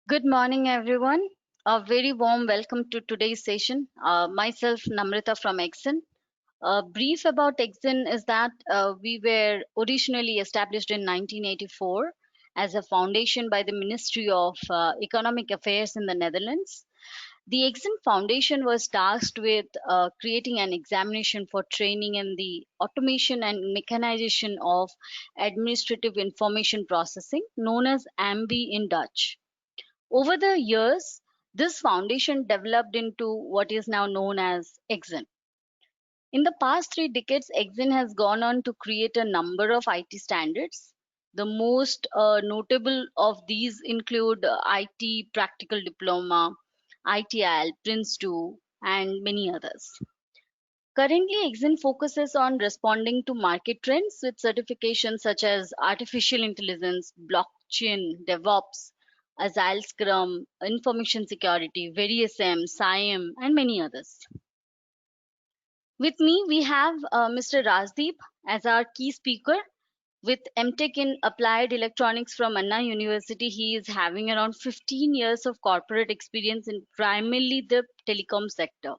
Good morning, everyone. A very warm welcome to today's session. Myself, Namrita from Exen. A brief about Exen is that we were originally established in 1984 as a foundation by the Ministry of Economic Affairs in the Netherlands. The Exen Foundation was tasked with creating an examination for training in the automation and mechanization of administrative information processing, known as AMBI in Dutch. Over the years, this foundation developed into what is now known as Exen. In the past 3 decades, Exen has gone on to create a number of IT standards. The most notable of these include IT Practical Diploma, ITIL, Prince2, and many others. Currently, Exen focuses on responding to market trends with certifications such as artificial intelligence, blockchain, DevOps, Agile Scrum, information security, VeriSM, SIAM, and many others. With me, we have Mr. Rajdeep as our key speaker. With MTech in Applied Electronics from Anna University, he is having around 15 years of corporate experience in primarily the telecom sector.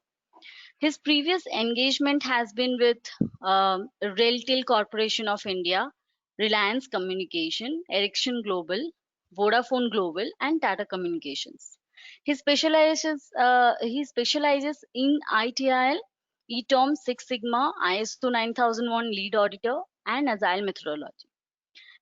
His previous engagement has been with Railtel Corporation of India, Reliance Communication, Ericsson Global, Vodafone Global, and Tata Communications. He specializes in ITIL, ETOM, Six Sigma, ISO 9001 lead auditor, and Agile methodology.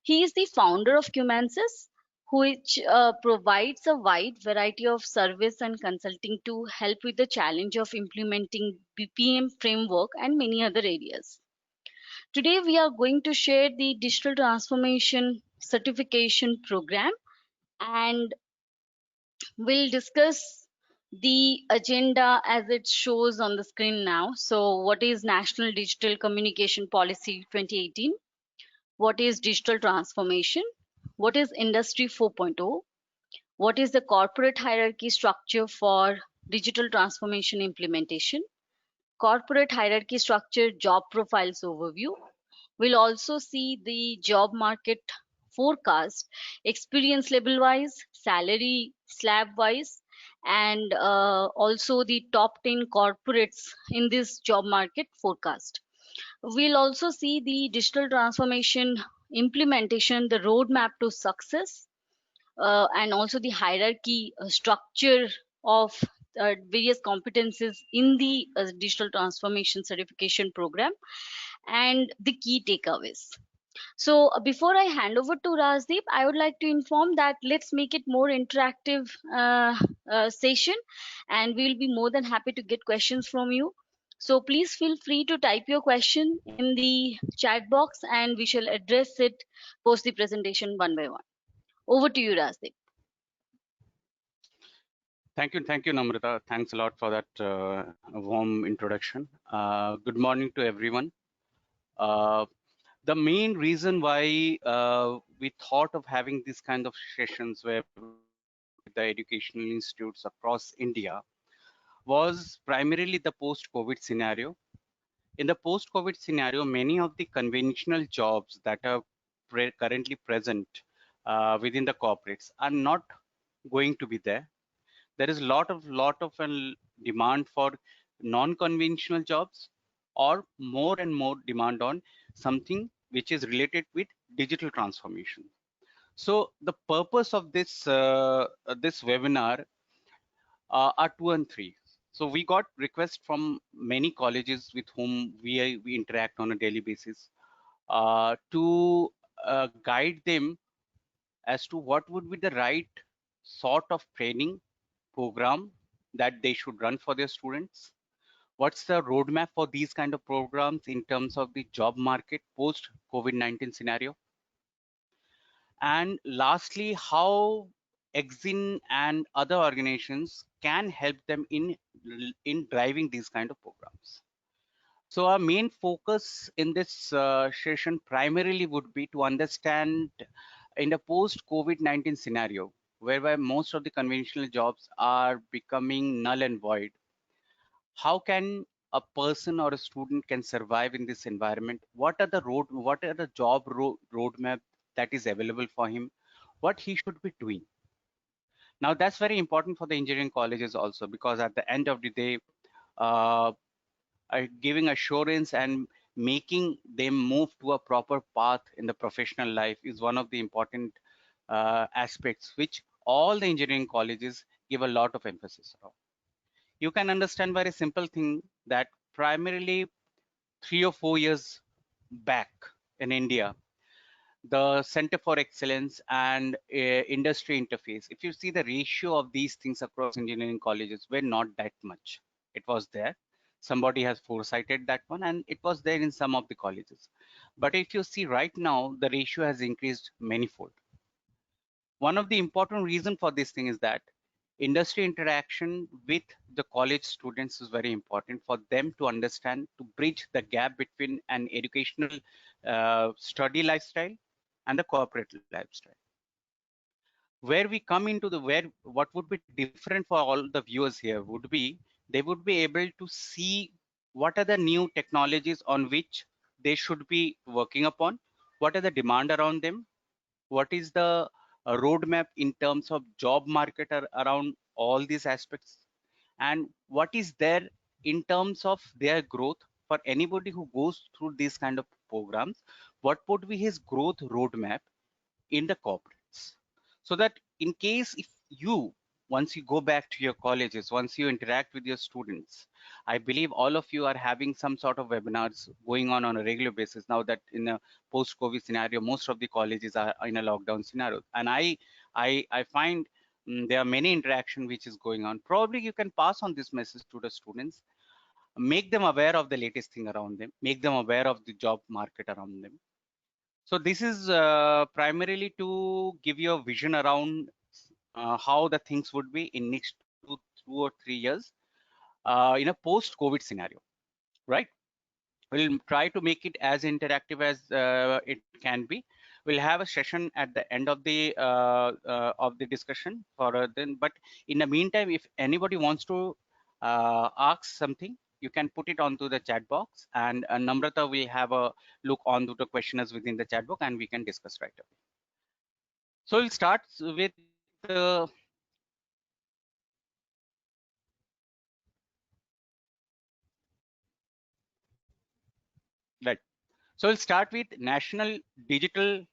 He is the founder of Cumansis, which provides a wide variety of service and consulting to help with the challenge of implementing BPM framework and many other areas. Today, we are going to share the digital transformation certification program and we'll discuss the agenda as it shows on the screen now. So, what is National Digital Communication Policy 2018? What is digital transformation? What is Industry 4.0? What is the corporate hierarchy structure for digital transformation implementation? Corporate hierarchy structure job profiles overview. We'll also see the job market forecast, experience level wise, salary slab wise, and also the top 10 corporates in this job market forecast. We'll also see the digital transformation implementation, the roadmap to success, and also the hierarchy structure of various competencies in the digital transformation certification program and the key takeaways. So before I hand over to Rajdeep, I would like to inform that let's make it more interactive session, and we will be more than happy to get questions from you. So please feel free to type your question in the chat box, and we shall address it post the presentation one by one. Over to you, Rajdeep. Thank you, Namrita. Thanks a lot for that warm introduction. Good morning to everyone. The main reason why we thought of having this kind of sessions where the educational institutes across India was primarily the post-COVID scenario. In the post-COVID scenario, many of the conventional jobs that are currently present within the corporates are not going to be there. There is a lot of demand for non-conventional jobs, or more and more demand on something which is related with digital transformation. So the purpose of this this webinar are two and three. So we got requests from many colleges with whom we interact on a daily basis to guide them as to what would be the right sort of training program that they should run for their students. What's the roadmap for these kind of programs in terms of the job market post COVID-19 scenario? And lastly, how Exin and other organizations can help them in driving these kind of programs. So our main focus in this session primarily would be to understand in the post COVID-19 scenario, whereby most of the conventional jobs are becoming null and void. How can a person or a student can survive in this environment? What are the job roadmap that is available for him? What he should be doing? Now that's very important for the engineering colleges also, because at the end of the day, uh, giving assurance and making them move to a proper path in the professional life is one of the important aspects which all the engineering colleges give a lot of emphasis on. You can understand very simple thing that primarily 3 or 4 years back in India, the Center for Excellence and industry interface, if you see the ratio of these things across engineering colleges were not that much. It was there. Somebody has foresighted that one, and it was there in some of the colleges. But if you see right now, the ratio has increased manifold. One of the important reason for this thing is that industry interaction with the college students is very important for them to understand, to bridge the gap between an educational study lifestyle and the corporate lifestyle. Where we come into the where what would be different for all the viewers here would be they would be able to see what are the new technologies on which they should be working upon, what are the demand around them, what is the roadmap in terms of job market around all these aspects, and what is there in terms of their growth for anybody who goes through these kind of programs, what would be his growth roadmap in the corporates, so that in case if you once you go back to your colleges, once you interact with your students, I believe all of you are having some sort of webinars going on a regular basis now that in a post COVID scenario most of the colleges are in a lockdown scenario, and I find there are many interaction which is going on. Probably you can pass on this message to the students, make them aware of the latest thing around them, make them aware of the job market around them. So this is primarily to give you a vision around how the things would be in next 2 or 3 years in a post-COVID scenario, right? We'll try to make it as interactive as it can be. We'll have a session at the end of the discussion for then. But in the meantime, if anybody wants to ask something, you can put it onto the chat box, and Namrata will have a look onto the questioners within the chat box, and we can discuss right away. So we'll start with right. So we'll start with National Digital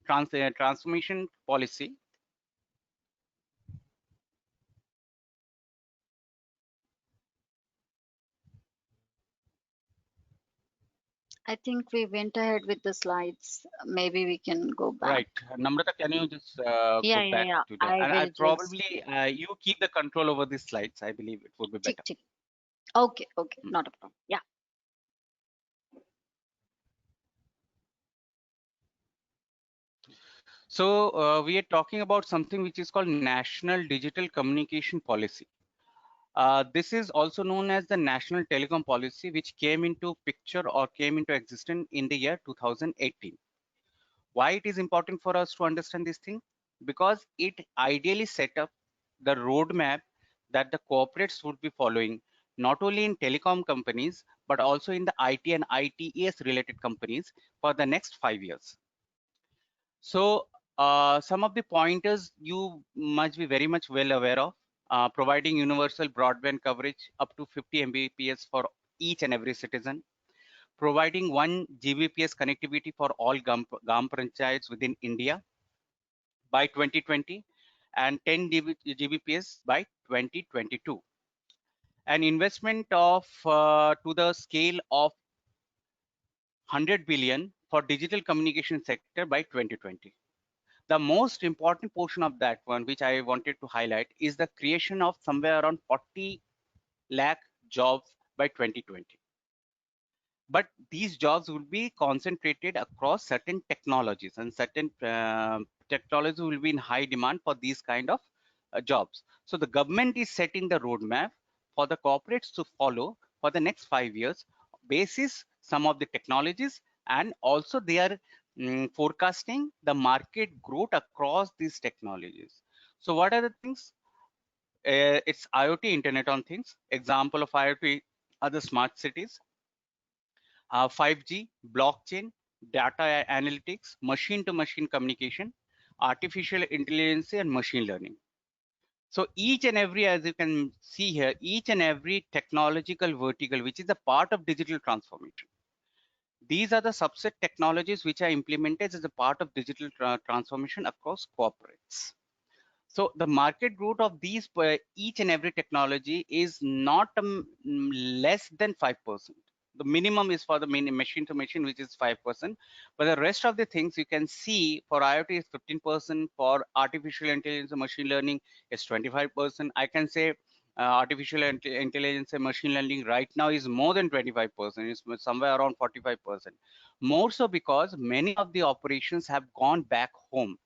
Transformation Policy. I think we went ahead with the slides. Maybe we can go back. Right. Namrata, can you just Yeah, go yeah, back yeah. to that? I And I will just probably you keep the control over these slides. I believe it would be tick better. tick. Okay, okay, Mm. not a problem. Yeah. So we are talking about something which is called National Digital Communication Policy. This is also known as the National Telecom Policy, which came into picture or came into existence in the year 2018. Why it is important for us to understand this thing? Because it ideally set up the roadmap that the corporates would be following, not only in telecom companies, but also in the IT and ITES related companies for the next 5 years. So some of the pointers you must be very much well aware of, providing universal broadband coverage up to 50 Mbps for each and every citizen, providing 1 Gbps connectivity for all GAM panchayats within India by 2020 and 10 Gbps by 2022. An investment of to the scale of 100 billion for digital communication sector by 2020. The most important portion of that one, which I wanted to highlight, is the creation of somewhere around 40 lakh jobs by 2020. But these jobs will be concentrated across certain technologies, and certain technologies will be in high demand for these kind of jobs. So the government is setting the roadmap for the corporates to follow for the next 5 years, basis some of the technologies, and also they are forecasting the market growth across these technologies. So what are the things? It's IoT, Internet on Things. Example of IoT are the smart cities, 5G, blockchain, data analytics, machine-to-machine communication, artificial intelligence, and machine learning. So each and every, as you can see here, each and every technological vertical, which is a part of digital transformation. These are the subset technologies which are implemented as a part of digital transformation across corporates. So the market growth of these each and every technology is not less than 5%. The minimum is for the machine to machine, which is 5%. But the rest of the things you can see for IoT is 15%, for artificial intelligence and machine learning is 25%. I can say artificial intelligence and machine learning right now is more than 25%. It's somewhere around 45%. More so because many of the operations have gone back home.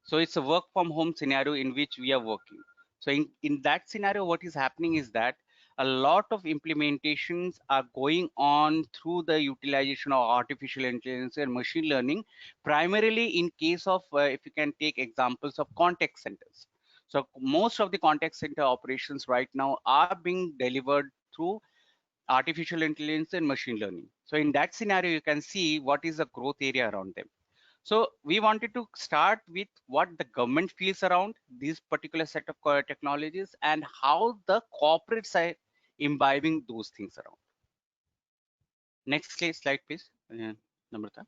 So it's a work from home scenario in which we are working. So in that scenario, what is happening is that a lot of implementations are going on through the utilization of artificial intelligence and machine learning, primarily in case of, if you can take examples of contact centers. So most of the contact center operations right now are being delivered through artificial intelligence and machine learning. So in that scenario, you can see what is the growth area around them. So we wanted to start with what the government feels around these particular set of technologies and how the corporates are imbibing those things around. Next slide, please, Namrata.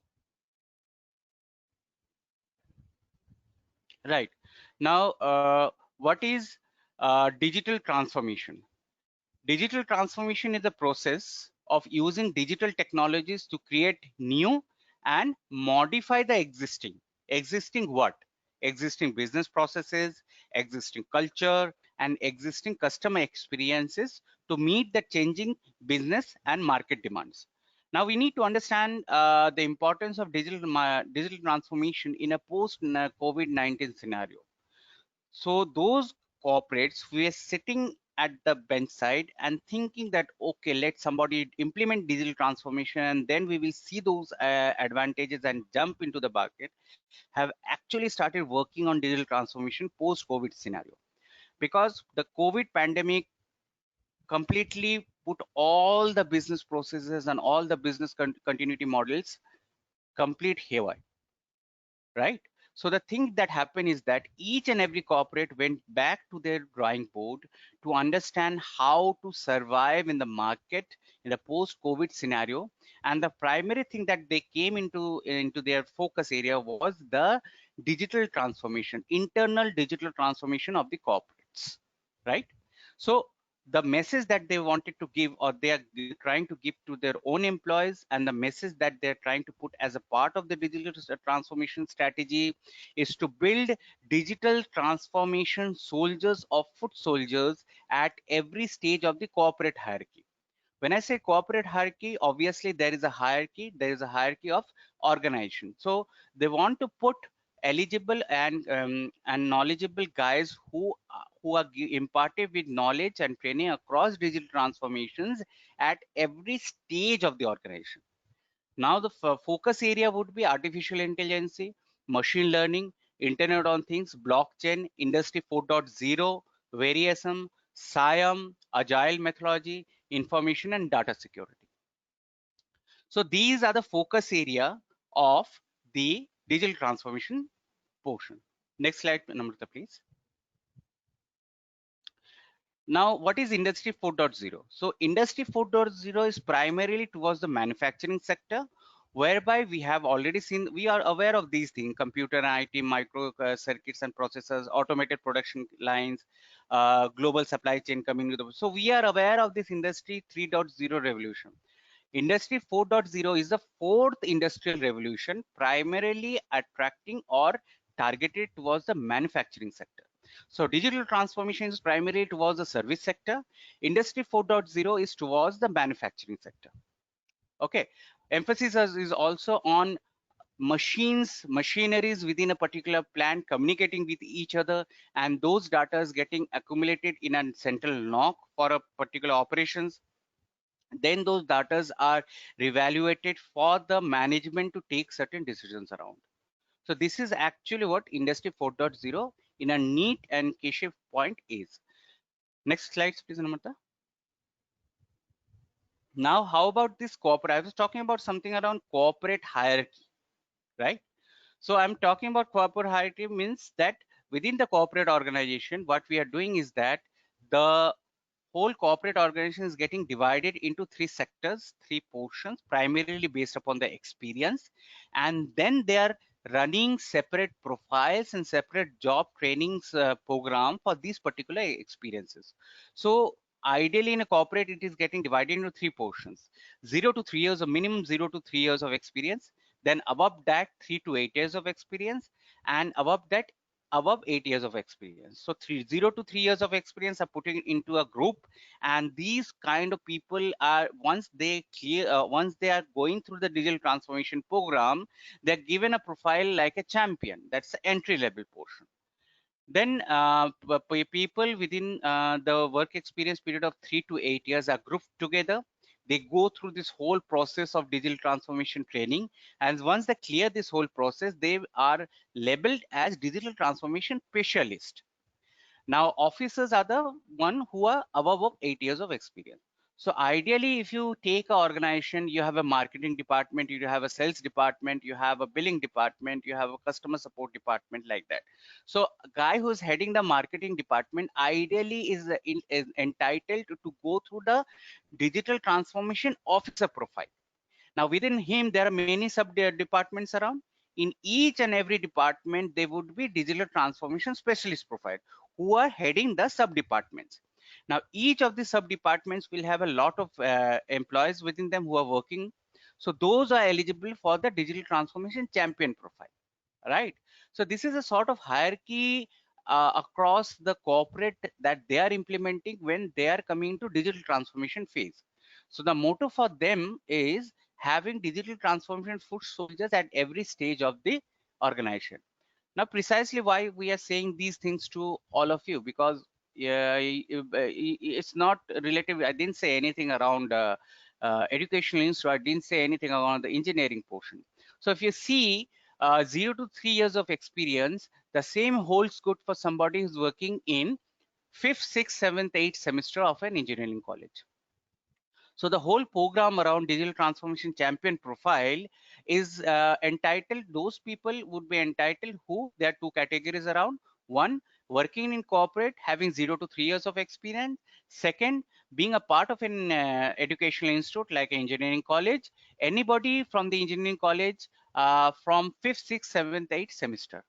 Right. Now, what is digital transformation? Digital transformation is the process of using digital technologies to create new and modify the existing. Existing what? Existing business processes, existing culture, and existing customer experiences to meet the changing business and market demands. Now we need to understand the importance of digital transformation in a post-COVID-19 scenario. So those corporates who are sitting at the bench side and thinking that, okay, let somebody implement digital transformation and then we will see those advantages and jump into the market, have actually started working on digital transformation post-COVID scenario. Because the COVID pandemic completely put all the business processes and all the business continuity models complete haywire, right? So the thing that happened is that each and every corporate went back to their drawing board to understand how to survive in the market in a post-COVID scenario. And the primary thing that they came into their focus area was the digital transformation, internal digital transformation of the corporates, right? So the message that they wanted to give, or they are trying to give to their own employees, and the message that they're trying to put as a part of the digital transformation strategy is to build digital transformation soldiers or foot soldiers at every stage of the corporate hierarchy. When I say corporate hierarchy, obviously there is a hierarchy. There is a hierarchy of organization. So they want to put eligible and knowledgeable guys who are imparted with knowledge and training across digital transformations at every stage of the organization. Now the focus area would be artificial intelligence, machine learning, Internet on Things, blockchain, Industry 4.0, Variasm, SIAM, Agile methodology, information and data security. So these are the focus area of the digital transformation portion. Next slide, Namrata, please. Now, what is Industry 4.0? So Industry 4.0 is primarily towards the manufacturing sector, whereby we have already seen, we are aware of these things: computer and IT, micro circuits and processors, automated production lines, global supply chain coming with. So we are aware of this Industry 3.0 revolution. Industry 4.0 is the fourth industrial revolution, primarily attracting or targeted towards the manufacturing sector. So digital transformation is primarily towards the service sector. Industry 4.0 is towards the manufacturing sector. Okay, emphasis is also on machines, machineries within a particular plant communicating with each other, and those data is getting accumulated in a central NOC for a particular operations. Then those data are reevaluated for the management to take certain decisions around. So this is actually what Industry 4.0 in a neat and Keshav point is. Next slides, please, Namrata. Now, how about this corporate? I was talking about something around corporate hierarchy, right? So I'm talking about corporate hierarchy means that within the corporate organization, what we are doing is that the whole corporate organization is getting divided into three sectors, three portions, primarily based upon the experience. And then they are running separate profiles and separate job trainings program for these particular experiences. So ideally in a corporate, it is getting divided into three portions: 0 to 3 years of minimum 0 to 3 years of experience, then above that 3 to 8 years of experience, and above 8 years of experience. So 0 to 3 years of experience are putting into a group, and these kind of people are, once they are going through the digital transformation program, they're given a profile like a champion. That's the entry level portion. Then people within the work experience period of 3 to 8 years are grouped together. They go through this whole process of digital transformation training, and once they clear this whole process, they are labeled as digital transformation specialist. Now, officers are the one who are above of 8 years of experience. So ideally, if you take an organization, you have a marketing department, you have a sales department, you have a billing department, you have a customer support department, like that. So a guy who's heading the marketing department ideally is entitled to go through the digital transformation officer profile. Now within him, there are many sub departments around. In each and every department, there would be digital transformation specialist profile who are heading the sub departments. Now each of the sub departments will have a lot of employees within them who are working. So those are eligible for the digital transformation champion profile, right? So this is a sort of hierarchy across the corporate that they are implementing when they are coming to digital transformation phase. So the motto for them is having digital transformation foot soldiers at every stage of the organization. Now precisely why we are saying these things to all of you, because it's not relative. I didn't say anything around educational institute. I didn't say anything around the engineering portion. So if you see 0 to 3 years of experience, the same holds good for somebody who's working in fifth, sixth, seventh, eighth semester of an engineering college. So the whole program around digital transformation champion profile is entitled, those people would be entitled who, there are two categories around. One, working in corporate, having 0 to 3 years of experience. Second, being a part of an educational institute like engineering college. Anybody from the engineering college from fifth, sixth, seventh, eighth semester.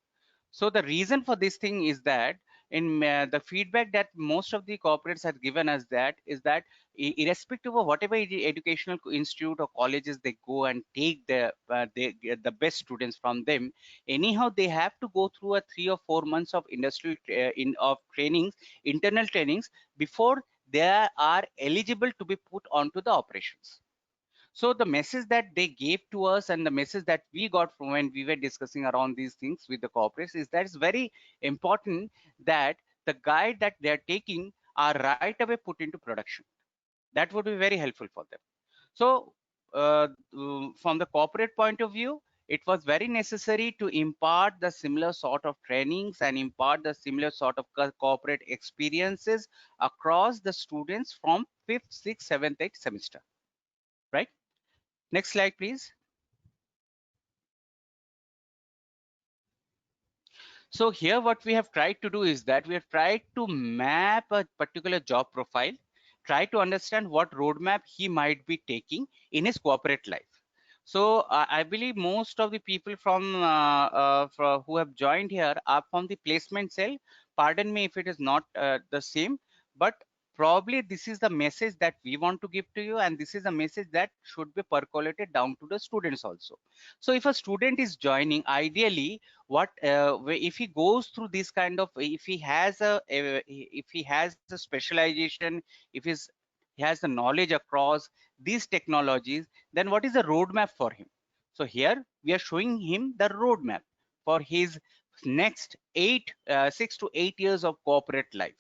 So the reason for this thing is that in the feedback that most of the corporates have given us, that is that irrespective of whatever educational institute or colleges they go and take they get the best students from them, anyhow they have to go through a 3 or 4 months of industrial of trainings, internal trainings, before they are eligible to be put onto the operations. So the message that they gave to us and the message that we got from when we were discussing around these things with the corporates is that it's very important that the guide that they're taking are right away put into production. That would be very helpful for them. So from the corporate point of view, it was very necessary to impart the similar sort of trainings and impart the similar sort of corporate experiences across the students from fifth, sixth, seventh, eighth semester, right? Next slide, please. So here what we have tried to do is that we have tried to map a particular job profile, try to understand what roadmap he might be taking in his corporate life. So I believe most of the people from who have joined here are from the placement cell. Pardon me if it is not the same, but probably this is the message that we want to give to you, and this is a message that should be percolated down to the students also. So if a student is joining, ideally what if he goes through this kind of, if he has a specialization, if he has the knowledge across these technologies, then what is the roadmap for him? So here we are showing him the roadmap for his next 6 to 8 years of corporate life.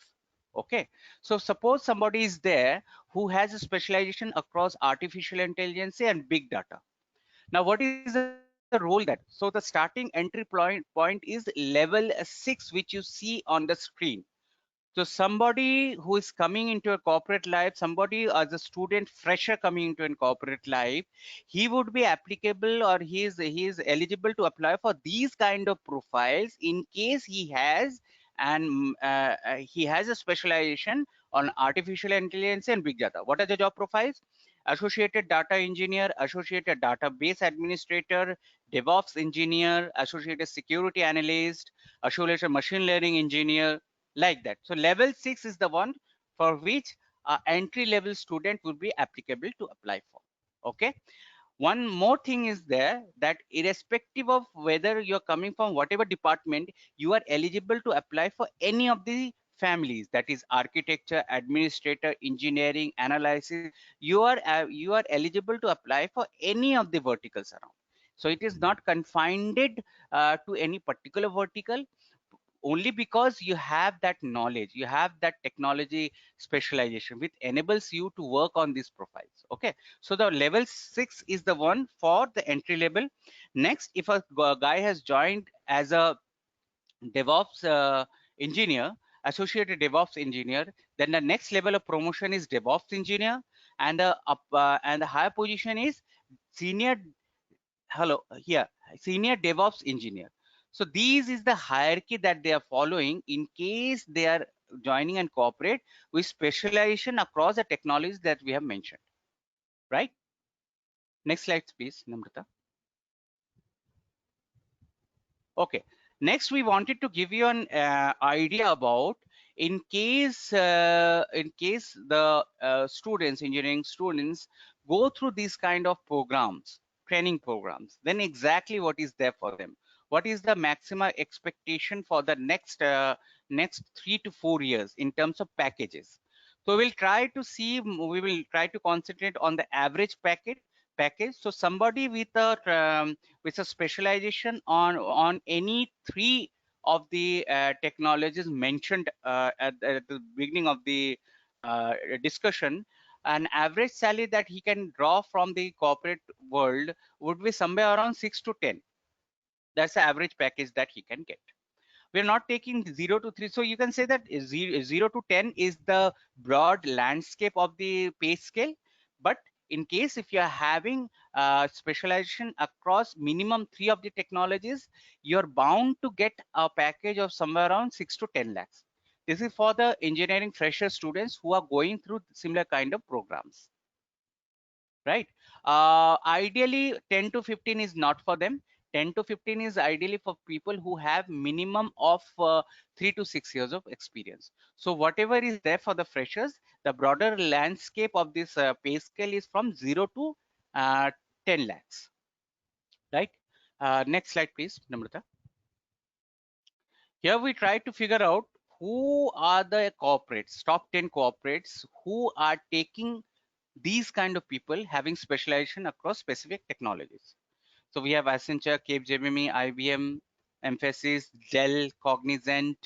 Okay, so suppose somebody is there who has a specialization across artificial intelligence and big data. Now what is the role that, so the starting entry point is level 6, which you see on the screen. So somebody who is coming into a corporate life, somebody as a student fresher coming into a corporate life, he would be applicable, or he is eligible to apply for these kind of profiles in case he has he has a specialization on artificial intelligence and big data. What are the job profiles? Associated data engineer, associated database administrator, DevOps engineer, associated security analyst, associated machine learning engineer, like that. So level 6 is the one for which entry level student would be applicable to apply for. Okay. One more thing is there, that irrespective of whether you're coming from whatever department, you are eligible to apply for any of the families, that is architecture, administrator, engineering, analysis. You are eligible to apply for any of the verticals around. So it is not confined to any particular vertical. Only because you have that knowledge, you have that technology specialization, which enables you to work on these profiles. Okay, so the level 6 is the one for the entry level. Next, if a guy has joined as a DevOps engineer, associated DevOps engineer, then the next level of promotion is DevOps engineer, and the higher position is senior here senior DevOps engineer. So these is the hierarchy that they are following in case they are joining and corporate with specialization across the technologies that we have mentioned. Right, next slide please, Namrata. Okay, next we wanted to give you an idea about in case the students, engineering students, go through these kind of programs, training programs, then exactly what is there for them, what is the maximum expectation for the next 3 to 4 years in terms of packages. So we will try to concentrate on the average package. So somebody with a specialization on any three of the technologies mentioned at the beginning of the discussion, an average salary that he can draw from the corporate world would be somewhere around 6 to 10. That's the average package that he can get. We're not taking 0 to 3, so you can say that 0 to 10 is the broad landscape of the pay scale. But in case if you are having specialization across minimum 3 of the technologies, you're bound to get a package of somewhere around 6 to 10 lakhs. This is for the engineering fresher students who are going through similar kind of programs, right? Ideally 10 to 15 is not for them. 10 to 15 is ideally for people who have minimum of 3 to 6 years of experience. So whatever is there for the freshers, the broader landscape of this pay scale is from 0 to 10 lakhs, right? Next slide please, Namrata. Here we try to figure out who are the corporates, top 10 corporates who are taking these kind of people having specialization across specific technologies. So we have Accenture, Capgemini, IBM, Mphasis, Dell, Cognizant,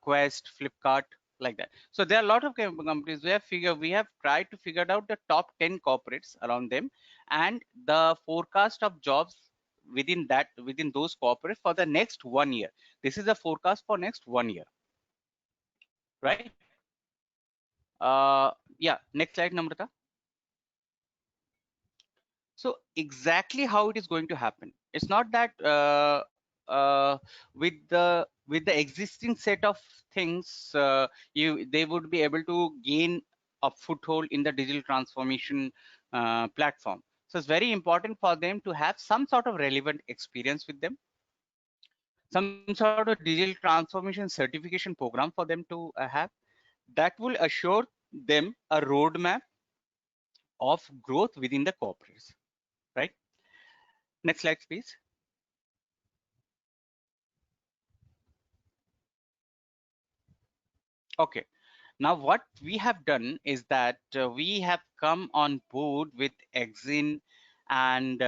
Quest, Flipkart, like that. So there are a lot of companies. We have tried to figure out the top 10 corporates around them and the forecast of jobs within those corporates for the next 1 year. This is the forecast for next 1 year, right? Yeah, next slide, Namrata. So exactly how it is going to happen, it's not that uh, with the existing set of things they would be able to gain a foothold in the digital transformation platform. So it's very important for them to have some sort of relevant experience with them, some sort of digital transformation certification program for them to have, that will assure them a roadmap of growth within the corporates, right? Next slide please. Okay, now what we have done is that we have come on board with Exin and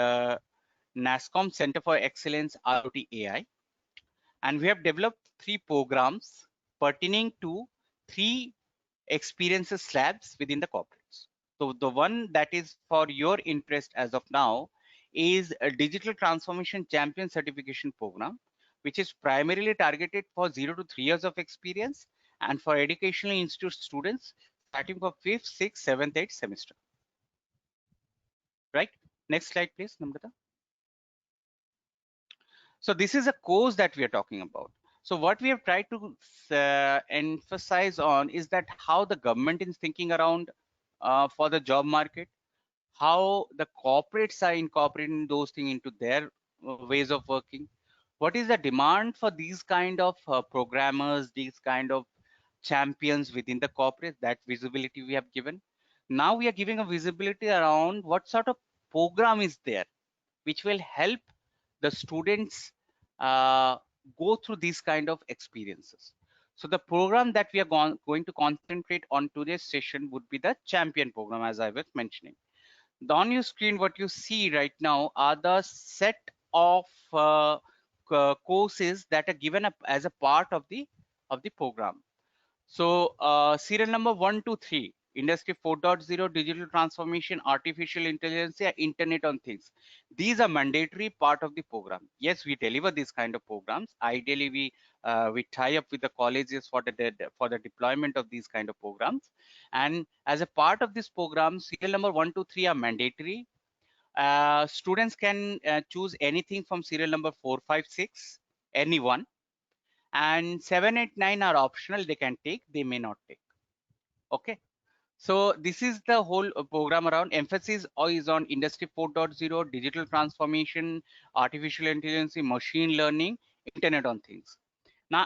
NASSCOM Center for Excellence IoT AI, and we have developed 3 programs pertaining to 3 experiences slabs within the corporates. So the one that is for your interest as of now is a digital transformation champion certification program, which is primarily targeted for 0 to 3 years of experience and for educational institute students starting from 5th, 6th, 7th, 8th semester. Right? Next slide, please, Namrata. So this is a course that we are talking about. So what we have tried to emphasize on is that how the government is thinking around for the job market, how the corporates are incorporating those things into their ways of working. What is the demand for these kind of programmers, these kind of champions within the corporate? That visibility we have given. Now we are giving a visibility around what sort of program is there, which will help the students go through these kind of experiences. So the program that we are going to concentrate on today's session would be the champion program, as I was mentioning. On your screen, what you see right now are the set of courses that are given up as a part of the program. So serial number 1 to 3, Industry 4.0, digital transformation, artificial intelligence, yeah, Internet on Things. These are mandatory part of the program. Yes, we deliver these kind of programs. Ideally, we tie up with the colleges for the deployment of these kind of programs. And as a part of this program, serial number 1 to 3 are mandatory. Students can choose anything from serial number 4, 5, 6, anyone, and 7, 8, 9 are optional. They can take, they may not take. Okay. So this is the whole program around. Emphasis is on Industry 4.0, digital transformation, artificial intelligence, machine learning, Internet on Things. Now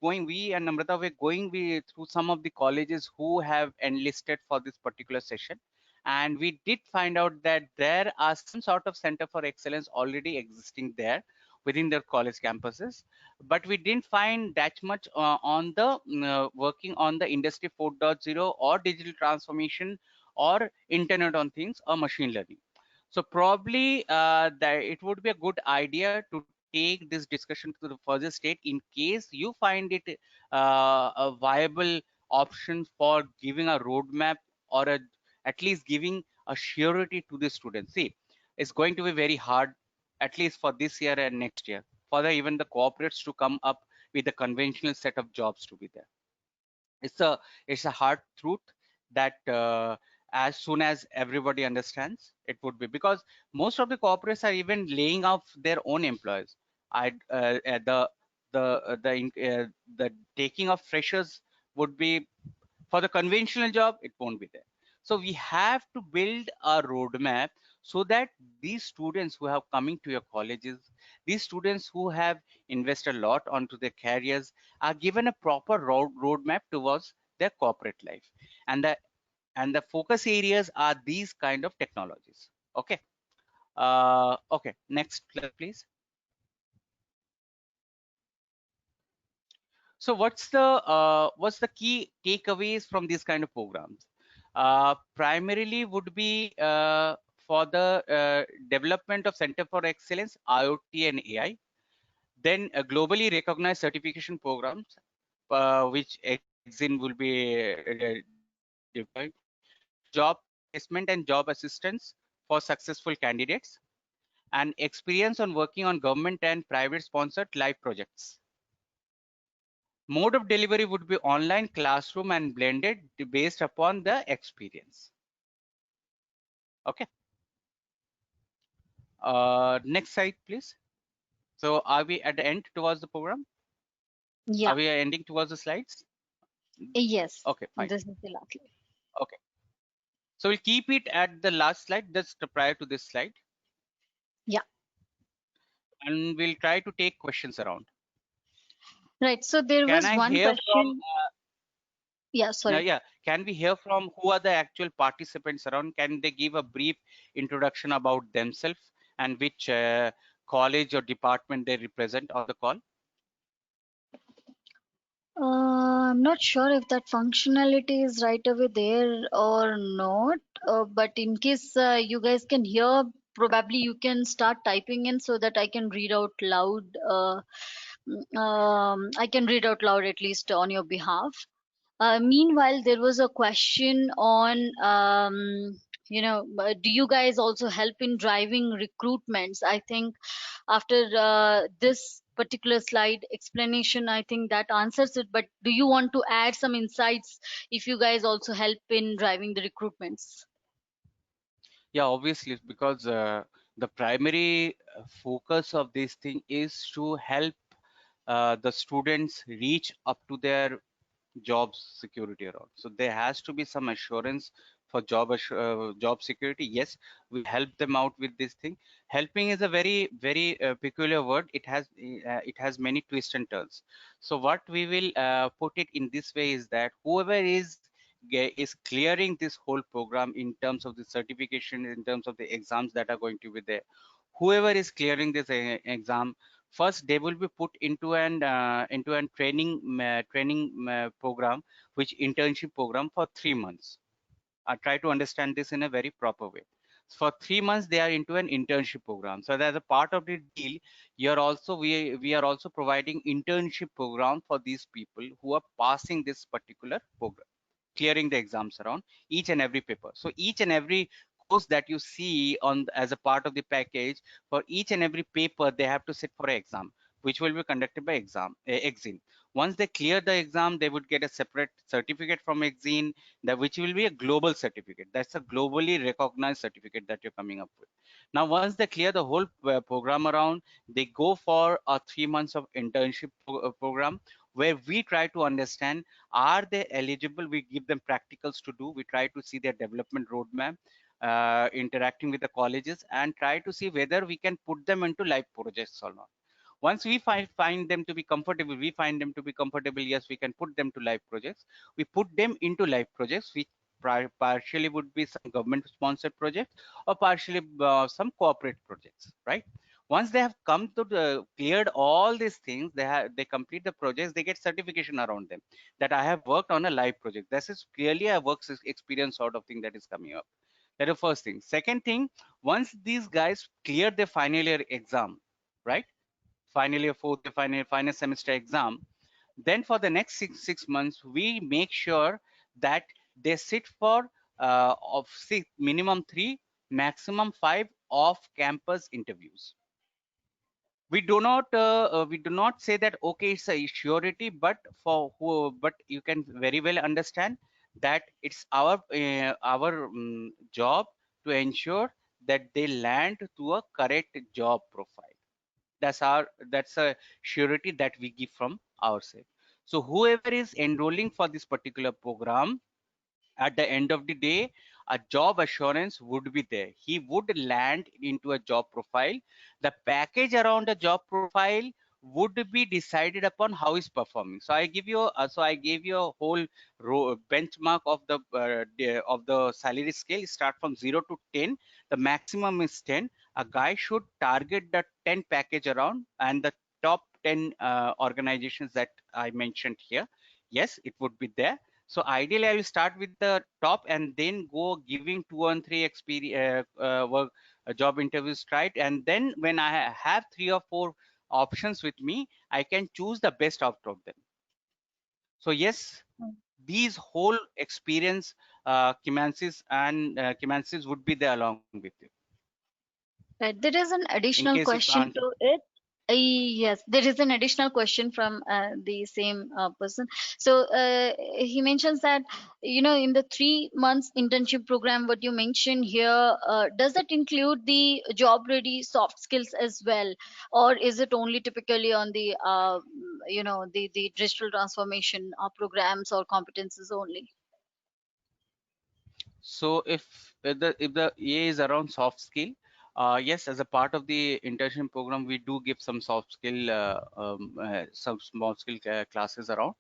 we and Namrata were going through some of the colleges who have enlisted for this particular session. And we did find out that there are some sort of center for excellence already existing there within their college campuses. But we didn't find that much on the working on the Industry 4.0 or digital transformation or Internet on Things or machine learning. So probably that it would be a good idea to take this discussion to the further state in case you find it a viable option for giving a roadmap or at least giving a surety to the students. See, it's going to be very hard, at least for this year and next year, for even the corporates to come up with a conventional set of jobs to be there. It's a hard truth that as soon as everybody understands, it would be, because most of the corporates are even laying off their own employees. I the taking of freshers would be for the conventional job, it won't be there. So we have to build a roadmap so that these students who have coming to your colleges, these students who have invested a lot onto their careers, are given a proper roadmap towards their corporate life. And the focus areas are these kind of technologies. Okay. Okay, next slide, please. So what's the key takeaways from these kind of programs? Primarily would be for the development of Center for Excellence, IoT and AI. Then globally recognized certification programs, which Exim will be deployed. Job placement and job assistance for successful candidates. And experience on working on government and private sponsored live projects. Mode of delivery would be online, classroom, and blended based upon the experience. Okay. Next slide, please. So are we at the end towards the program? Yeah. Are we ending towards the slides? Yes. Okay, fine. This is the last slide. Okay. So we'll keep it at the last slide, just prior to this slide. Yeah. And we'll try to take questions around. Right. So there was one question. Yeah, sorry. Yeah, can we hear from who are the actual participants around? Can they give a brief introduction about themselves and which college or department they represent on the call? I'm not sure if that functionality is right away there or not. But in case you guys can hear, probably you can start typing in so that I can read out loud. I can read out loud at least on your behalf. Meanwhile, there was a question on do you guys also help in driving recruitments? I think after this particular slide explanation, I think that answers it, but do you want to add some insights if you guys also help in driving the recruitments? Yeah, obviously, because the primary focus of this thing is to help the students reach up to their job security around. So there has to be some assurance for job security. Yes, we help them out with this thing. Helping is a very peculiar word. It has many twists and turns. So what we will put it in this way is that whoever is clearing this whole program in terms of the certification, in terms of the exams that are going to be there, whoever is clearing this exam, first they will be put into an training program, which internship program for 3 months. I try to understand this in a very proper way. For 3 months they are into an internship program. So as a part of the deal, we are also providing internship program for these people who are passing this particular program, clearing the exams around each and every paper. So each and every course that you see on as a part of the package, for each and every paper they have to sit for an exam, which will be conducted by exam. Once they clear the exam, they would get a separate certificate from exam, that which will be a global certificate. That's a globally recognized certificate that you're coming up with. Now once they clear the whole program around, they go for a 3 months of internship program, where we try to understand, are they eligible? We give them practicals to do. We try to see their development roadmap, interacting with the colleges, and try to see whether we can put them into live projects or not. Once we find them to be comfortable, yes, we can put them to live projects. We put them into live projects, which partially would be some government sponsored projects, or partially some corporate projects, right? Once they have come to cleared all these things, they complete the projects, they get certification around them, that I have worked on a live project. This is clearly a experience sort of thing that is coming up. That is the first thing. Second thing, once these guys clear their final year exam, right? Final year fourth, the final semester exam, then for the next six months, we make sure that they sit for minimum 3, maximum 5 off-campus interviews. We do not say that okay, it's a surety, but but you can very well understand that it's our job to ensure that they land to a correct job profile. That's a surety that we give from our side. So whoever is enrolling for this particular program, at the end of the day, a job assurance would be there. He would land into a job profile. The package around the job profile would be decided upon how he's performing. So I gave you a whole benchmark of the salary scale. Start from 0 to 10. The maximum is 10. A guy should target the 10 package around, and the top 10 organizations that I mentioned here. Yes, it would be there. So ideally, I will start with the top and then go giving 2 and 3 experience work job interviews, right? And then when I have 3 or 4 options with me, I can choose the best out of them. So yes, these whole experience, Kimansis would be there along with you. Right. There is an In additional case if question to it. Yes, there is an additional question from the same person. So he mentions that, in the 3 months internship program, what you mentioned here, does it include the job ready soft skills as well, or is it only typically on the, the digital transformation programs or competences only? So if the EA is around soft skill, yes, as a part of the internship program, we do give some soft skill, some small skill classes around,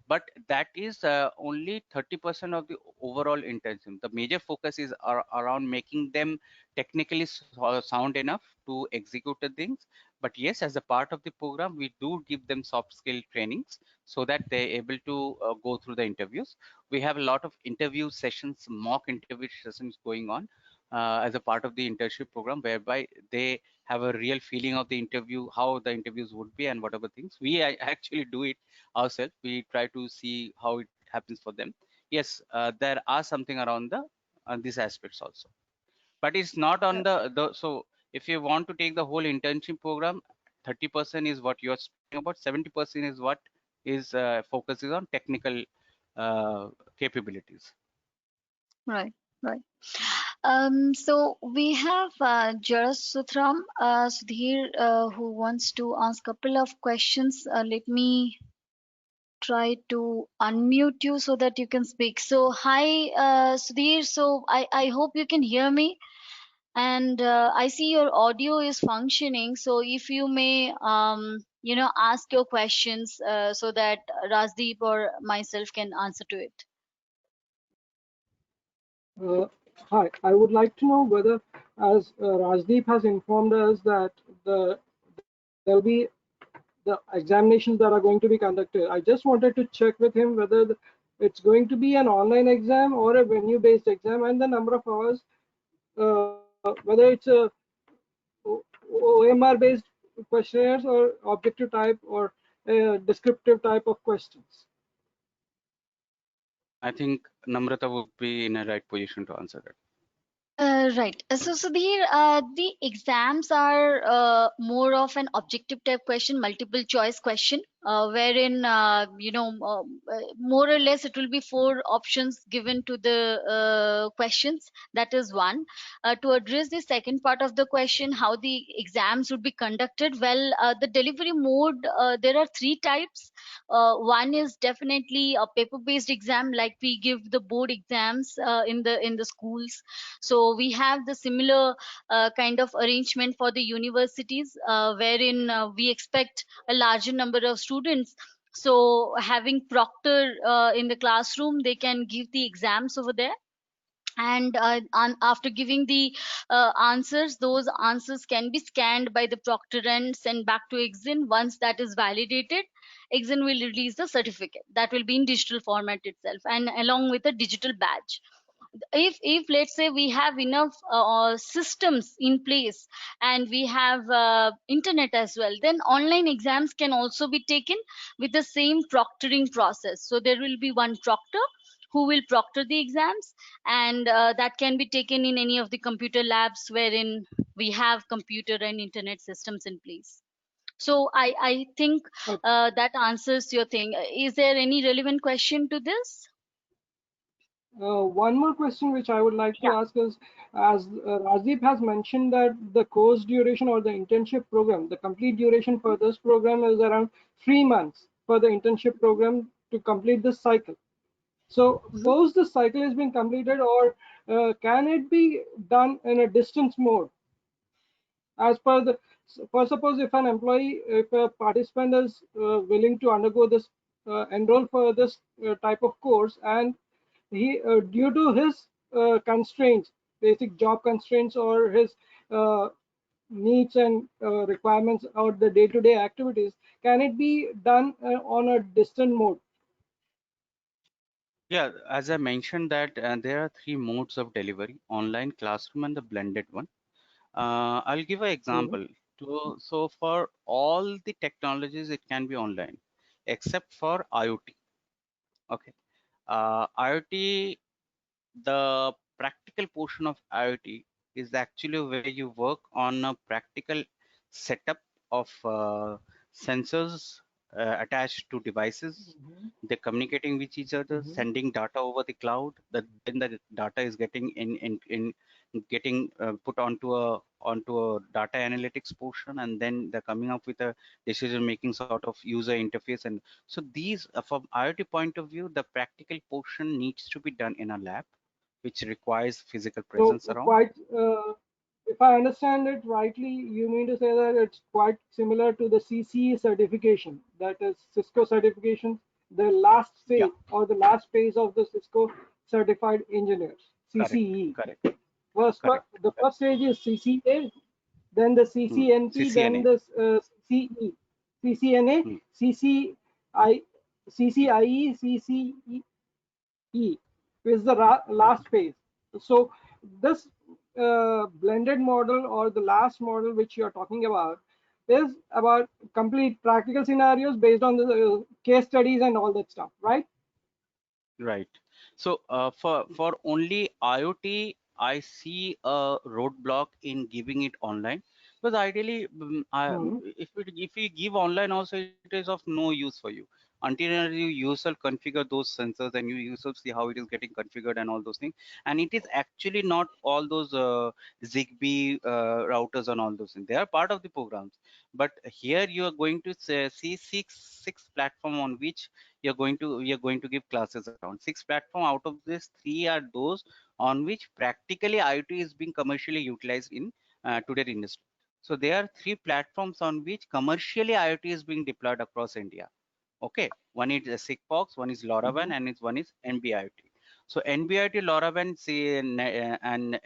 but that is only 30% of the overall internship. The major focus is around making them technically sound enough to execute the things. But yes, as a part of the program, we do give them soft skill trainings so that they're able to go through the interviews. We have a lot of interview sessions, mock interview sessions going on as a part of the internship program, whereby they have a real feeling of the interview, how the interviews would be, and whatever things. We actually do it ourselves. We try to see how it happens for them. Yes, there are something around the these aspects also. But it's not on the so if you want to take the whole internship program, 30% is what you're speaking about, 70% is what is focuses on technical capabilities. Right, right. So we have Jaras Sutram Sudhir who wants to ask a couple of questions. Let me try to unmute you so that you can speak. So hi Sudhir, so I hope you can hear me, and I see your audio is functioning. So if you may ask your questions so that Rajdeep or myself can answer to it. Uh, Hi, I would like to know whether, as Rajdeep has informed us that there'll be the examinations that are going to be conducted. I just wanted to check with him whether it's going to be an online exam or a venue-based exam, and the number of hours, whether it's a OMR-based questionnaires or objective type or a descriptive type of questions. I think Namrata would be in a right position to answer that. Right. So, Sudhir, the exams are more of an objective type question, multiple choice question, wherein more or less it will be four options given to the questions. That is one. To address the second part of the question, how the exams would be conducted. Well, the delivery mode, there are three types. One is definitely a paper-based exam, like we give the board exams in the schools. So we have the similar kind of arrangement for the universities, wherein we expect a larger number of students. So having proctor in the classroom, they can give the exams over there. And after giving the answers, those answers can be scanned by the proctor and sent back to exin. Once that is validated, exin will release the certificate that will be in digital format itself, and along with a digital badge. If let's say we have enough systems in place, and we have internet as well, then online exams can also be taken with the same proctoring process. So there will be one proctor who will proctor the exams, and that can be taken in any of the computer labs wherein we have computer and internet systems in place. So I think that answers your thing. Is there any relevant question to this? One more question which I would like to Yeah. ask is, as Rajdeep has mentioned that the course duration or the internship program, the complete duration for this program is around 3 months for the internship program to complete this cycle. So Mhm. suppose the cycle has been completed, or can it be done in a distance mode? As per the, for suppose if an employee, if a participant is willing to undergo this, enroll for this type of course, and he due to his constraints, basic job constraints, or his uh, needs and requirements or the day-to-day activities, can it be done on a distant mode? Yeah, as I mentioned that there are three modes of delivery: online, classroom, and the blended one. I'll give an Mhm. example. So for all the technologies, it can be online, except for IoT. Okay. IoT, the practical portion of IoT is actually where you work on a practical setup of sensors attached to devices. Mhm. They're communicating with each other, Mhm. sending data over the cloud. That then the data is getting getting put onto a data analytics portion, and then they're coming up with a decision making sort of user interface. And so these, from IoT point of view, the practical portion needs to be done in a lab, which requires physical So presence around. quite, if I understand it rightly, you mean to say that it's quite similar to the CCE certification, that is Cisco certification, the last Yeah, stage or the last phase of the Cisco certified engineers, correct, CCE. correct, correct, The correct. first stage is CCA, then the CCNP, then CCNA. the CE, CCNA, Hmm. CCI, CCIE, CCE is the last phase. So this blended model or the last model which you are talking about is about complete practical scenarios based on the case studies and all that stuff, right? Right. So for only IoT, I see a roadblock in giving it online, because ideally, Hmm. if we give online also, it is of no use for you until you yourself configure those sensors and you yourself see how it is getting configured and all those things. And it is actually not all those Zigbee routers and all those things. They are part of the programs, but here you are going to see six platform on which we are going to give classes around. Six platform, out of this three are those on which practically IoT is being commercially utilized in today's industry. So there are three platforms on which commercially IoT is being deployed across India. Okay, one is Sigfox, one is LoRaWAN, Hmm. and one is NB-IoT. So NB-IoT, LoRaWAN, and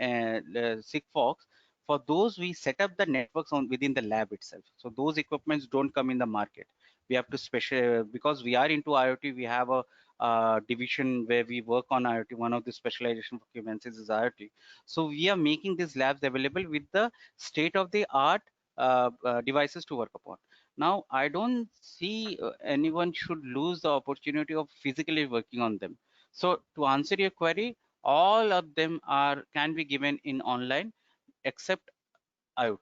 Sigfox, for those we set up the networks on within the lab itself. So those equipments don't come in the market. We have to special, because we are into IoT. We have a division where we work on IoT. One of the specialization for Cubensis is IoT. So we are making these labs available with the state-of-the-art devices to work upon. Now, I don't see anyone should lose the opportunity of physically working on them. So to answer your query, all of them can be given in online except IoT.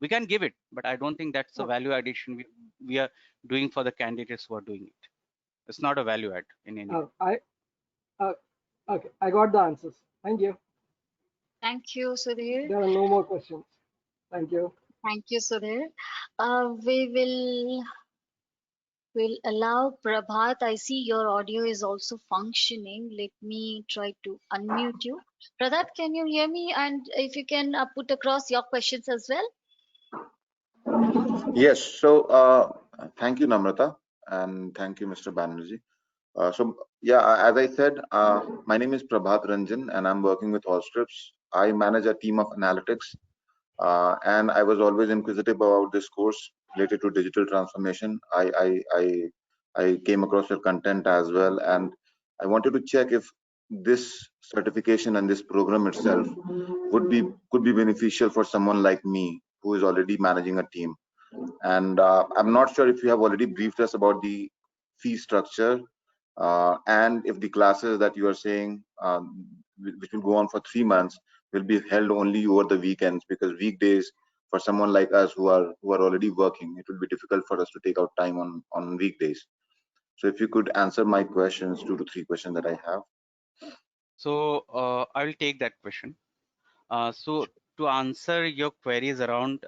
We can give it, but I don't think that's a Okay. value addition we are doing for the candidates who are doing it. It's not a value add in any way. I uh, okay. I got the answers. Thank you. Thank you, Sudhir. There are no more questions. Thank you. Thank you, Sudhir. We will allow Prabhat. I see your audio is also functioning. Let me try to unmute you. Prabhat, can you hear me? And if you can put across your questions as well. Yes. So, thank you, Namrata, and thank you, Mr. Banerjee. As I said, my name is Prabhat Ranjan, and I'm working with Allscripts. I manage a team of analytics, and I was always inquisitive about this course related to digital transformation. I came across your content as well, and I wanted to check if this certification and this program itself could be beneficial for someone like me who is already managing a team. And I'm not sure if you have already briefed us about the fee structure, and if the classes that you are saying, which will go on for 3 months, will be held only over the weekends, because weekdays for someone like us who are already working, it will be difficult for us to take out time on weekdays. So if you could answer my questions, 2 to 3 questions that I have. So I will take that question. So to answer your queries around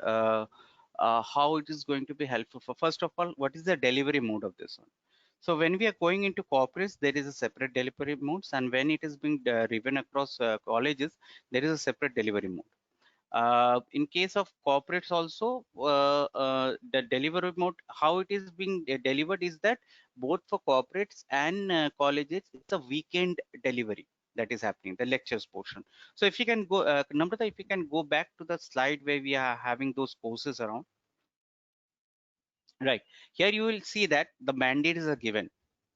how it is going to be helpful for, first of all, what is the delivery mode of this one? So when we are going into corporates, there is a separate delivery modes, and when it is being driven across colleges, there is a separate delivery mode. In case of corporates also, the delivery mode, how it is being delivered is that both for corporates and colleges, it's a weekend delivery that is happening, the lectures portion. So if you can go, Namrata, if you can go back to the slide where we are having those courses around, right? Here you will see that the mandates are given.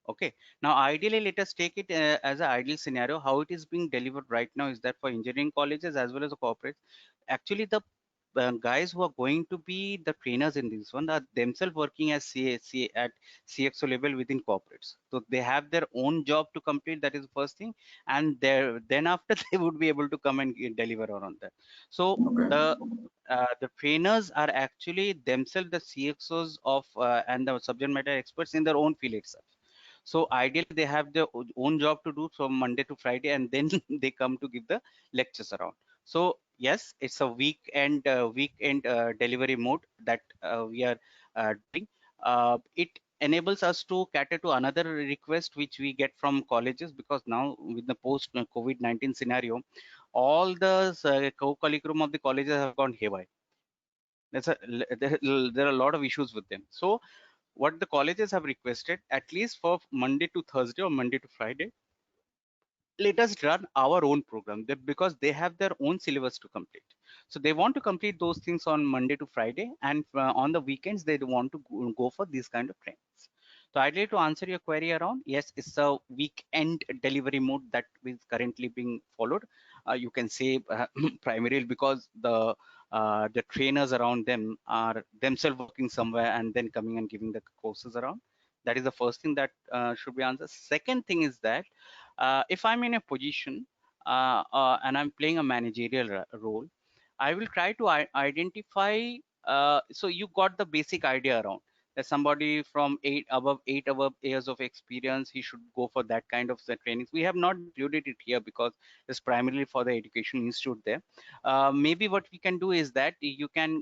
Okay, now ideally let us take it as an ideal scenario. How it is being delivered right now is that for engineering colleges as well as the corporates, actually the guys who are going to be the trainers in this one are themselves working as at CXO level within corporates. So they have their own job to complete. That is the first thing, and then after they would be able to come and deliver on that. So Okay. the trainers are actually themselves the CXOs of and the subject matter experts in their own field itself. So ideally they have their own job to do from Monday to Friday, and then they come to give the lectures around. So yes, it's a weekend delivery mode that we are doing. It enables us to cater to another request which we get from colleges, because now with the post COVID-19 scenario, all the co-curriculum of the colleges have gone haywire. There are a lot of issues with them. So what the colleges have requested, at least for Monday to Thursday or Monday to Friday, let us run our own program because they have their own syllabus to complete. So they want to complete those things on Monday to Friday, and on the weekends they want to go for these kind of trainings. So ideally, to answer your query around, yes, it's a weekend delivery mode that is currently being followed. You can say primarily because the trainers around them are themselves working somewhere and then coming and giving the courses around. That is the first thing that should be answered. Second thing is that if I'm in a position and I'm playing a managerial role, I will try to identify. So you got the basic idea around that somebody from eight above years of experience, he should go for that kind of trainings. We have not included it here because it's primarily for the education institute there. Maybe what we can do is that you can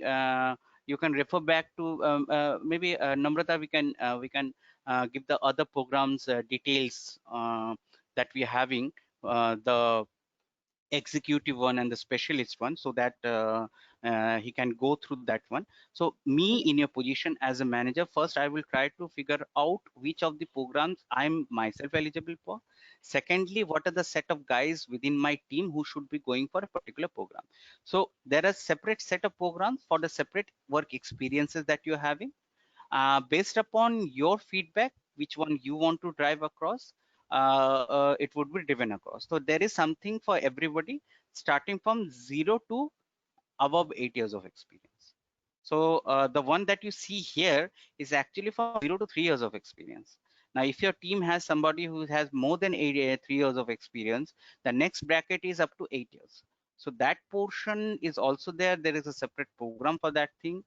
refer back to maybe Namrata. We can give the other programs details that we are having, the executive one and the specialist one, so that he can go through that one. So me in your position as a manager, first I will try to figure out which of the programs I'm myself eligible for. Secondly, what are the set of guys within my team who should be going for a particular program. So there are separate set of programs for the separate work experiences that you're having. Based upon your feedback, which one you want to drive across, it would be driven across. So there is something for everybody, starting from 0 to above 8 years of experience. So the one that you see here is actually from 0 to 3 years of experience. Now, if your team has somebody who has more than 3 years of experience, the next bracket is up to 8 years. So that portion is also there. There is a separate program for that thing.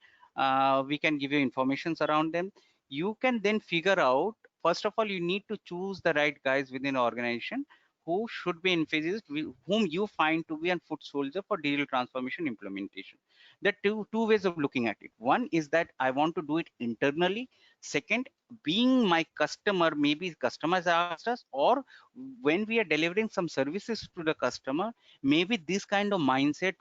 We can give you informations around them. You can then figure out, first of all, you need to choose the right guys within the organization who should be enthusiasts, whom you find to be a foot soldier for digital transformation implementation. There are two ways of looking at it. One is that I want to do it internally. Second, being my customer, maybe customers asked us, or when we are delivering some services to the customer, maybe this kind of mindset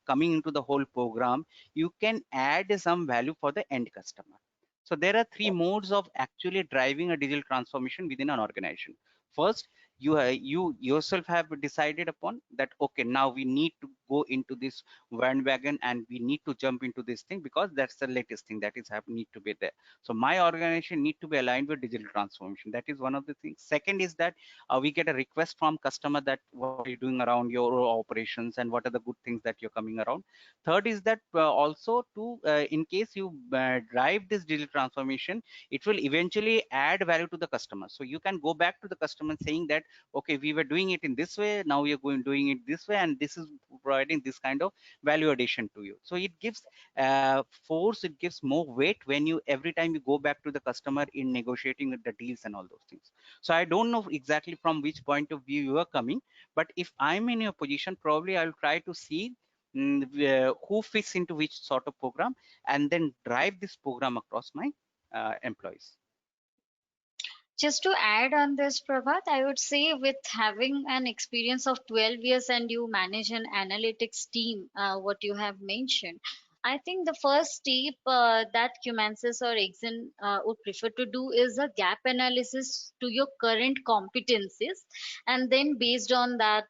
coming into the whole program, you can add some value for the end customer. So there are three modes of actually driving a digital transformation within an organization. First, you yourself have decided upon that, okay, now we need to go into this bandwagon and we need to jump into this thing because that's the latest thing that is happening, need to be there. So my organization need to be aligned with digital transformation. That is one of the things. Second is that we get a request from customer that what are you doing around your operations and what are the good things that you're coming around. Third is that also to in case you drive this digital transformation, it will eventually add value to the customer. So you can go back to the customer saying that, okay, we were doing it in this way, now we are doing it this way, and this is providing this kind of value addition to you. So it gives force, it gives more weight when you every time you go back to the customer in negotiating with the deals and all those things. So I don't know exactly from which point of view you are coming, but if I'm in your position, probably I'll try to see who fits into which sort of program and then drive this program across my employees. Just to add on this, Prabhat, I would say with having an experience of 12 years and you manage an analytics team, what you have mentioned, I think the first step that Cumansis or Exen would prefer to do is a gap analysis to your current competencies, and then based on that,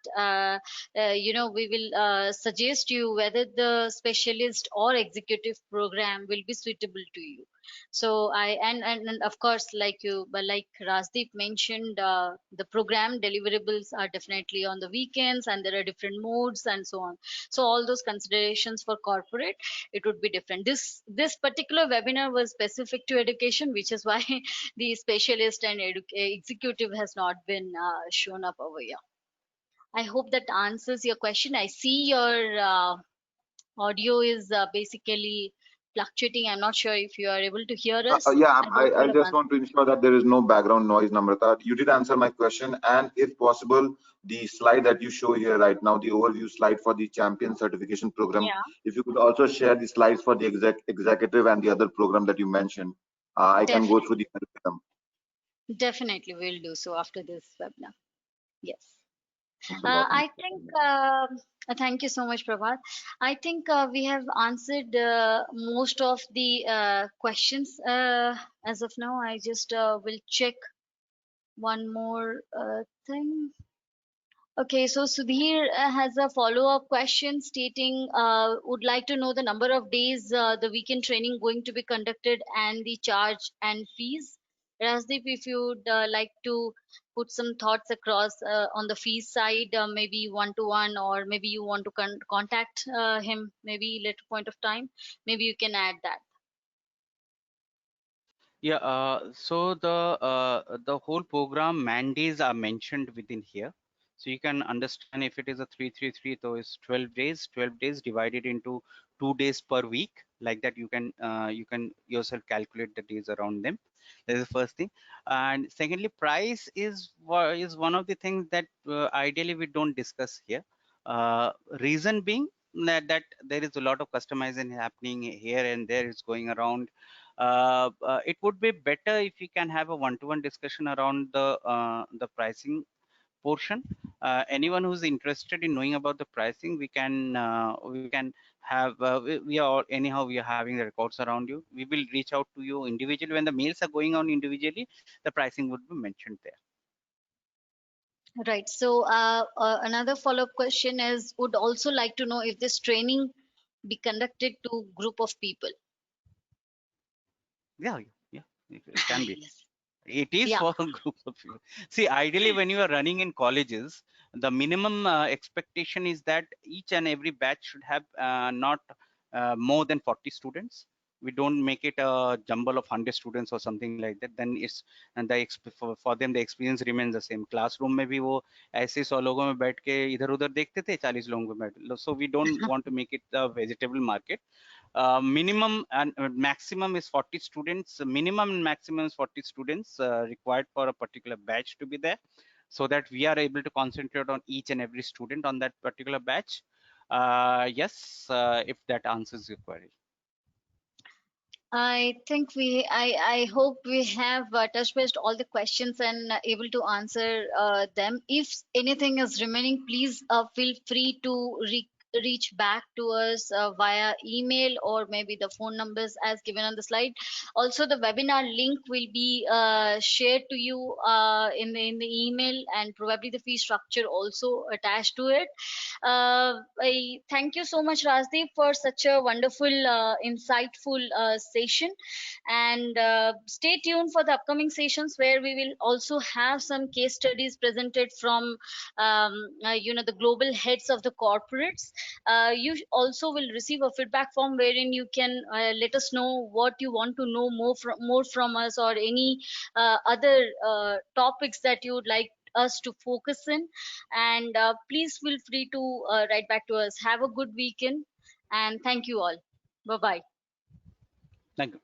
we will suggest you whether the specialist or executive program will be suitable to you. So and of course, like you, but like Rasdeep mentioned, the program deliverables are definitely on the weekends and there are different modes and so on. So all those considerations for corporate, it would be different. This particular webinar was specific to education, which is why the specialist and executive has not been shown up over here. I hope that answers your question. I see your audio is basically fluctuating. I'm not sure if you are able to hear us. Yeah, I hope I you have just want to ensure that there is no background noise, Namrata. You did answer my question, and if possible, the slide that you show here right now, the overview slide for the champion certification program, Yeah, if you could also share the slides for the executive and the other program that you mentioned, I can go through definitely. the curriculum. Definitely, we'll do so after this webinar. Yes. Thanks a lot. I think, thank you so much, Prabhat. I think we have answered most of the questions as of now. I just will check one more thing. Okay, so Sudhir has a follow-up question stating, would like to know the number of days the weekend training going to be conducted and the charge and fees. Rasdeep, if you'd like to put some thoughts across on the fees side, maybe one-to-one, or maybe you want to contact him maybe later point of time, maybe you can add that. Yeah, so the whole program mandates are mentioned within here. So you can understand if it is a 333, so it's 12 days, 12 days divided into 2 days per week. Like that, you can yourself calculate the days around them. That is the first thing. And secondly, price is one of the things that ideally we don't discuss here. Reason being that there is a lot of customizing happening here and there. It's going around. It would be better if we can have a one-to-one discussion around the pricing portion. Anyone who's interested in knowing about the pricing, we can have we are anyhow we are having the records around you. We will reach out to you individually when the mails are going on individually. The pricing would be mentioned there. Right. So another follow-up question is, would also like to know if this training be conducted to group of people. Yeah, yeah, it can be. Yes. It is Yeah. for a group of people. See, ideally, when you are running in colleges, the minimum expectation is that each and every batch should have not more than 40 students. We don't make it a jumble of 100 students or something like that. Then it's and for them the experience remains the same. Classroom में भी वो ऐसे 100 लोगों में बैठ के इधर-उधर देखते थे, 40 लोगों को बैठ. So we don't want to make it a vegetable market. Minimum and maximum is 40 students. Minimum and maximum is 40 students required for a particular batch to be there, so that we are able to concentrate on each and every student on that particular batch. Yes, if that answers your query. I think I hope we have touched based all the questions and able to answer them. If anything is remaining, please feel free to reach back to us via email or maybe the phone numbers as given on the slide. Also, the webinar link will be shared to you in the email, and probably the fee structure also attached to it. I thank you so much, Rajdeep, for such a wonderful, insightful session. And stay tuned for the upcoming sessions where we will also have some case studies presented from, the global heads of the corporates. You also will receive a feedback form wherein you can let us know what you want to know more from us, or any other topics that you would like us to focus in. And please feel free to write back to us. Have a good weekend, and thank you all. Bye bye. Thank you.